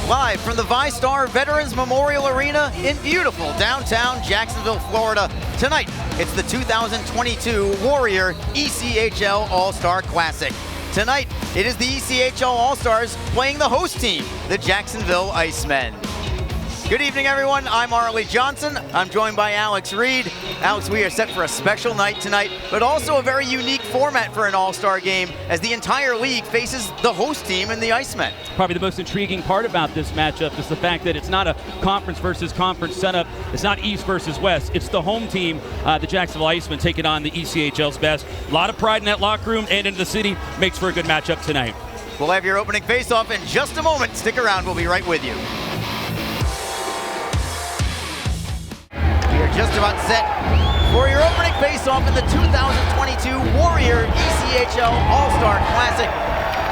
Live from the VyStar Veterans Memorial Arena in beautiful downtown Jacksonville, Florida. Tonight, it's the 2022 Warrior ECHL All-Star Classic. Tonight, it is the ECHL All-Stars playing the host team, the Jacksonville Icemen. Good evening, everyone. I'm Arley Johnson. I'm joined by Alex Reed. Alex, we are set for a special night tonight, but also a very unique format for an all-star game as the entire league faces the host team and the Icemen. Probably the most intriguing part about this matchup is the fact that it's not a conference versus conference setup. It's not East versus West. It's the home team, the Jacksonville Icemen, taking on the ECHL's best. A lot of pride in that locker room and in the city. Makes for a good matchup tonight. We'll have your opening face-off in just a moment. Stick around. We'll be right with you. Just about set for your opening face-off in the 2022 Warrior ECHL All-Star Classic.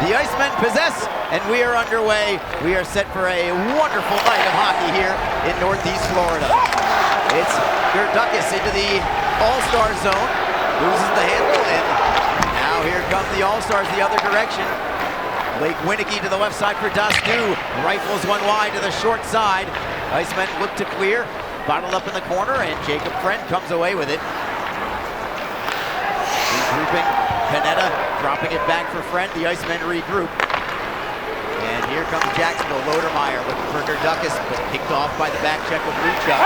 The Icemen possess, and we are underway. We are set for a wonderful night of hockey here in Northeast Florida. It's Gerdukas into the All-Star zone, loses the handle, and now here come the All-Stars the other direction. Blake Winicky to the left side for Dastu. Rifles one wide to the short side. Icemen look to clear. Bottled up in the corner, and Jacob Friend comes away with it. Regrouping, Panetta dropping it back for Friend. The Icemen regroup. And here comes Jacksonville. Lodermeyer looking for Gerdukas, but picked off by the back check with Luchuk.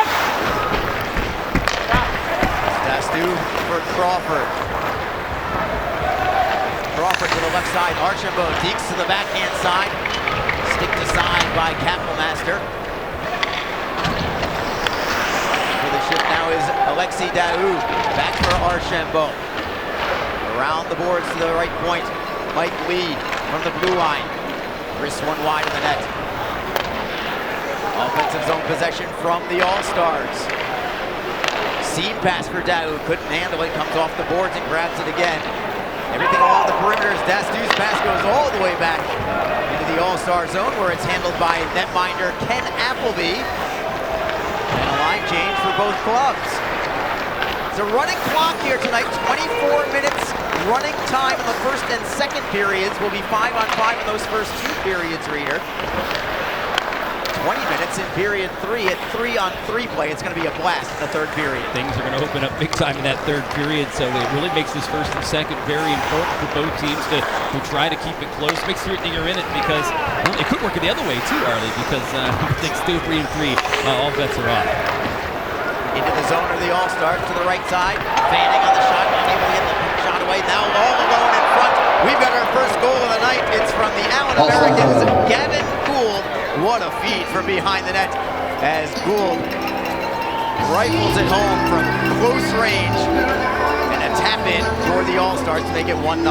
Dastu for Crawford. Crawford to the left side. Archambault deeks to the backhand side. Stick to side by Kapelmaster. Now is Alexei Daou, back for Archambault. Around the boards to the right point, Mike Lee from the blue line. Wrists one wide of the net. Offensive zone possession from the All-Stars. Seam pass for Daou, couldn't handle it, comes off the boards and grabs it again. Everything along the perimeters. Dastu's pass goes all the way back into the All-Star zone where it's handled by netminder Ken Appleby. Change for both clubs. It's a running clock here tonight, 24 minutes running time in the first and second periods. Will be 5-on-5 in those first two periods, Reader. 20 minutes in period 3 at 3-on-3 play. It's going to be a blast in the third period. Things are going to open up big time in that third period, so it really makes this first and second very important for both teams to try to keep it close. Make sure that you're in it because it could work the other way too, Arley, because things still 3-3, all bets are off. Into the zone of the All-Stars to the right side. Fanning on the shot, unable to get the shot away. Now all alone in front. We've got our first goal of the night. It's from the Allen Americans, Gavin Gould. What a feed from behind the net as Gould rifles it home from close range. And a tap in for the All-Stars to make it 1-0.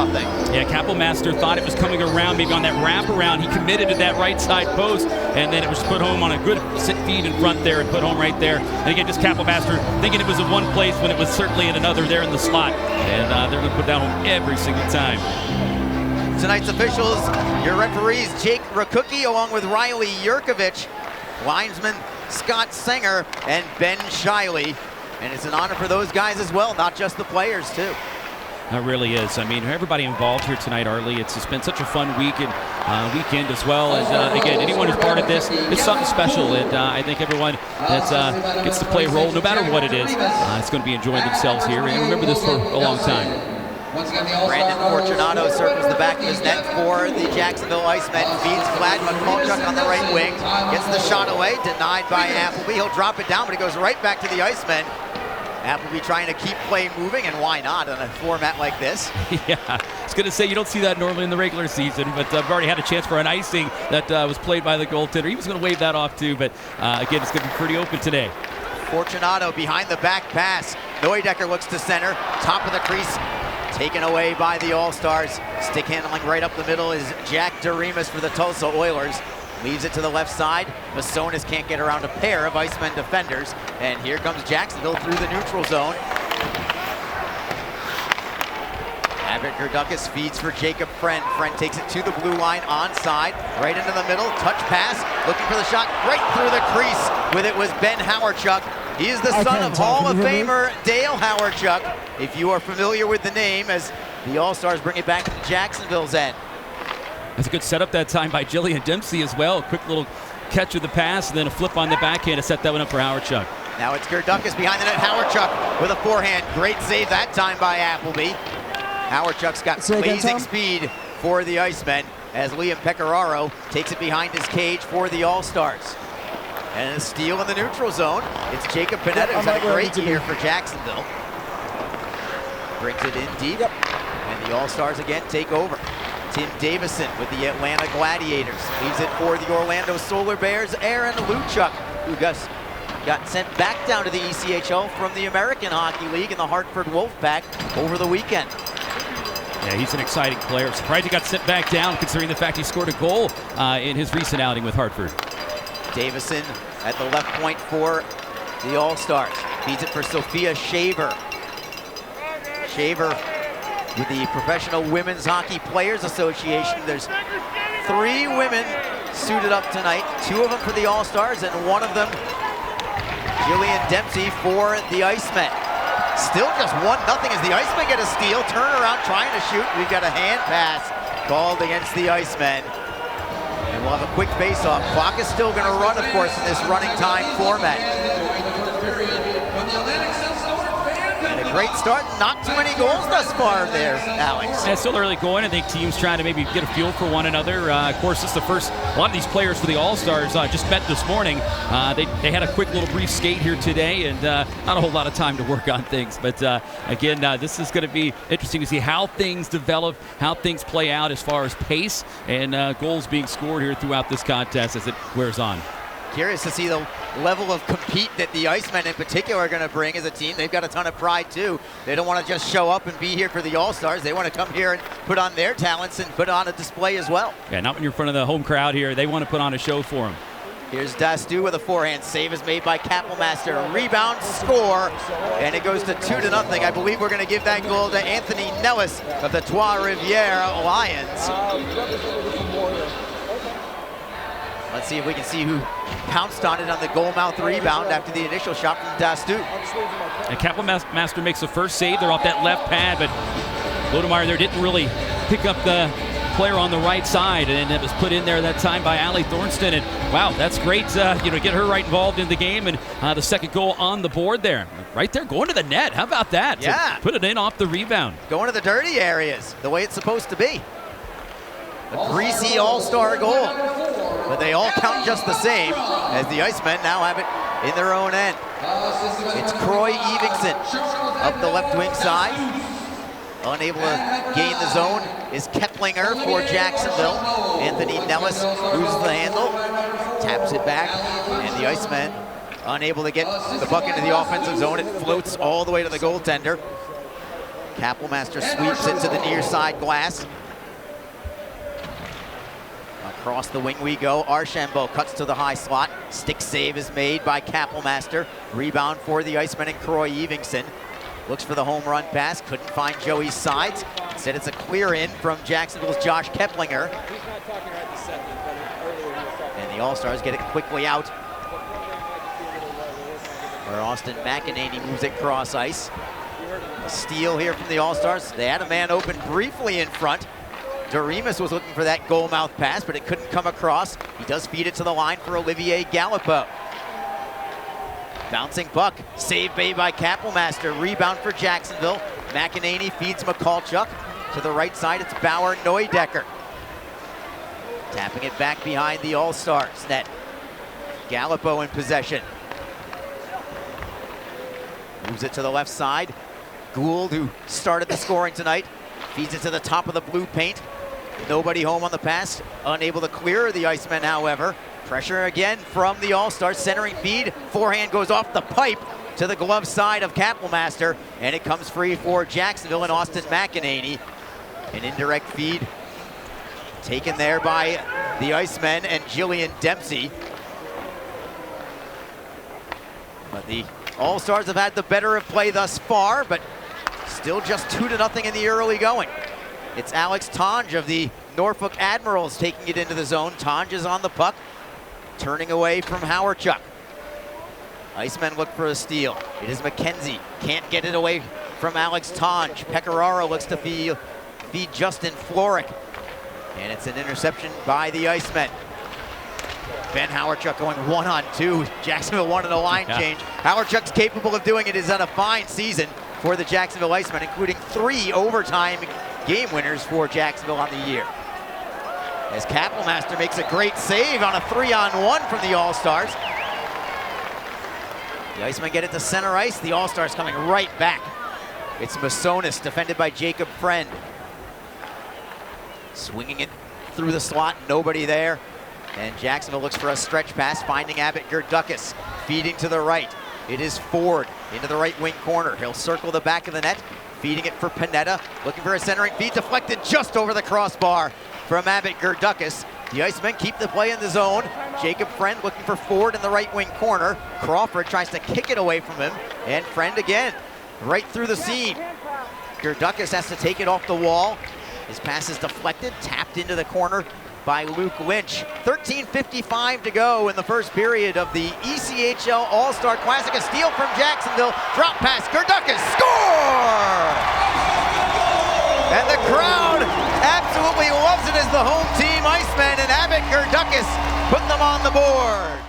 Yeah, Kapelmaster thought it was coming around, maybe on that wraparound. He committed to that right side post, and then it was put home on a good feed in front there and put home right there. And again, just Kapelmaster thinking it was in one place when it was certainly in another there in the slot. And they're going to put that home every single time. Tonight's officials, your referees, Jake Rakuki along with Riley Yurkovich, linesman Scott Sanger, and Ben Shiley. And it's an honor for those guys as well, not just the players, too. It really is. I mean, everybody involved here tonight, Arley. It's just been such a fun weekend as well. And again, anyone who's part of this, it's something special. And I think everyone that gets to play a role, no matter what it is going to be enjoying themselves here. And remember this for a long time. Brandon Fortunato circles the back of his net for the Jacksonville Icemen. Feeds flat, McCulchuk on the right wing. Gets the shot away, denied by Appleby. He'll drop it down, but it goes right back to the Icemen. Appleby trying to keep play moving, and why not on a format like this? Yeah, I was going to say you don't see that normally in the regular season, but I've already had a chance for an icing that was played by the goaltender. He was going to wave that off too, but again, it's going to be pretty open today. Fortunato behind the back pass. Neudecker looks to center, top of the crease, taken away by the All-Stars. Stick handling right up the middle is Jack Doremus for the Tulsa Oilers. Leaves it to the left side. Masonis can't get around a pair of Icemen defenders. And here comes Jacksonville through the neutral zone. Abbott Gerdukas feeds for Jacob Friend. Friend takes it to the blue line, onside, right into the middle, touch pass, looking for the shot, right through the crease. With it was Ben Hawerchuk. He is the son of Hall of Famer Dale Hawerchuk, if you are familiar with the name, as the All-Stars bring it back to Jacksonville's end. That's a good setup that time by Jillian Dempsey as well. Quick little catch of the pass, and then a flip on the backhand to set that one up for Howard Chuck. Now it's Gerdukas behind the net. Howard Chuck with a forehand. Great save that time by Appleby. Howard Chuck's got blazing speed for the Icemen as Liam Pecoraro takes it behind his cage for the All-Stars. And a steal in the neutral zone. It's Jacob Panetta, who's had a great year for Jacksonville. Brings it in deep, and the All-Stars again take over. Tim Davison with the Atlanta Gladiators. Leaves it for the Orlando Solar Bears. Aaron Luchuk, who got sent back down to the ECHL from the American Hockey League in the Hartford Wolfpack over the weekend. Yeah, he's an exciting player. Surprised he got sent back down considering the fact he scored a goal in his recent outing with Hartford. Davison at the left point for the All-Stars. Feeds it for Sophia Shaver. Shaver with the Professional Women's Hockey Players Association. There's 3 women suited up tonight, 2 of them for the All-Stars and 1 of them, Jillian Dempsey, for the Icemen. Still just 1-0 as the Icemen get a steal, turn around trying to shoot. We've got a hand pass called against the Icemen. And we'll have a quick face-off. Clock is still going to run, of course, in this running time format. And a great start. Not too many goals thus far there, Alex. Yeah, it's still early going. I think teams trying to maybe get a feel for one another. Of course, this is the first. A lot of these players for the All-Stars just met this morning. They had a quick little brief skate here today, and not a whole lot of time to work on things. But again, this is going to be interesting to see how things develop, how things play out as far as pace and goals being scored here throughout this contest as it wears on. Curious to see the level of compete that the Icemen in particular are going to bring as a team. They've got a ton of pride too. They don't want to just show up and be here for the All-Stars. They want to come here and put on their talents and put on a display as well. Yeah, not when you're in front of the home crowd here. They want to put on a show for them. Here's Dastu with a forehand. Save is made by Kappelmaster. Rebound, score, and it goes to 2-0. I believe we're going to give that goal to Anthony Nellis of the Trois-Rivières Lions. Let's see if we can see who pounced on it on the goal mouth rebound after the initial shot from Dastu. And Kappelmaster makes the first save. They're off that left pad, but Lodemeyer there didn't really pick up the player on the right side, and it was put in there that time by Arley Thornston. And wow, that's great, get her right involved in the game, and the second goal on the board there. Right there, going to the net. How about that? Yeah. To put it in off the rebound. Going to the dirty areas, the way it's supposed to be. A greasy All-Star goal. But they all count just the same as the Icemen now have it in their own end. It's Croy Evingson up the left wing side. Unable to gain the zone is Keplinger for Jacksonville. Anthony Nellis loses the handle, taps it back, and the Icemen unable to get the puck into the offensive zone. It floats all the way to the goaltender. Kappelmaster sweeps it to the near side glass. Across the wing we go. Archambault cuts to the high slot. Stick save is made by Kappelmaster. Rebound for the Icemen and Croy Evingson. Looks for the home run pass. Couldn't find Joey's sides. Instead, it's a clear in from Jacksonville's Josh Keplinger. And the All-Stars get it quickly out. Where Austin McEnany moves it cross ice. A steal here from the All-Stars. They had a man open briefly in front. Doremus was looking for that goal mouth pass, but it couldn't come across. He does feed it to the line for Olivier Gallipeau. Bouncing puck, save made by Kappelmaster. Rebound for Jacksonville. McEnany feeds Mikulchuk. To the right side, it's Bauer Neudecker. Tapping it back behind the All-Stars net. Gallipeau in possession. Moves it to the left side. Gould, who started the scoring tonight, feeds it to the top of the blue paint. Nobody home on the pass. Unable to clear the Icemen, however. Pressure again from the All-Stars. Centering feed. Forehand goes off the pipe to the glove side of Kappelmaster, and it comes free for Jacksonville and Austin McEnany. An indirect feed taken there by the Icemen and Jillian Dempsey. But the All-Stars have had the better of play thus far, but still just 2-0 in the early going. It's Alex Tonge of the Norfolk Admirals taking it into the zone. Tonge is on the puck, turning away from Howard Chuck. Icemen look for a steal. It is McKenzie. Can't get it away from Alex Tonge. Pecoraro looks to feed Justin Florek. And it's an interception by the Icemen. Ben Howardchuk going 1-on-2. Jacksonville wanted a line change. Howardchuk's capable of doing it. He's had a fine season for the Jacksonville Icemen, including 3 overtime game winners for Jacksonville on the year. As Kapelmaster makes a great save on a 3-on-1 from the All-Stars. The Icemen get it to center ice. The All-Stars coming right back. It's Masonis, defended by Jacob Friend. Swinging it through the slot, nobody there. And Jacksonville looks for a stretch pass, finding Abbott Gerdukas, feeding to the right. It is Ford into the right wing corner. He'll circle the back of the net, feeding it for Panetta, looking for a centering feed, deflected just over the crossbar from Abbott Gerdukas. The Icemen keep the play in the zone. Jacob Friend looking for Ford in the right wing corner. Crawford tries to kick it away from him, and Friend again, right through the seam. Gerdukas has to take it off the wall. His pass is deflected, tapped into the corner by Luke Lynch. 13:55 to go in the first period of the ECHL All-Star Classic. A steal from Jacksonville, drop pass, Gerdukas, score! And the crowd absolutely loves it as the home team Icemen and Abbott Gerdukas put them on the board.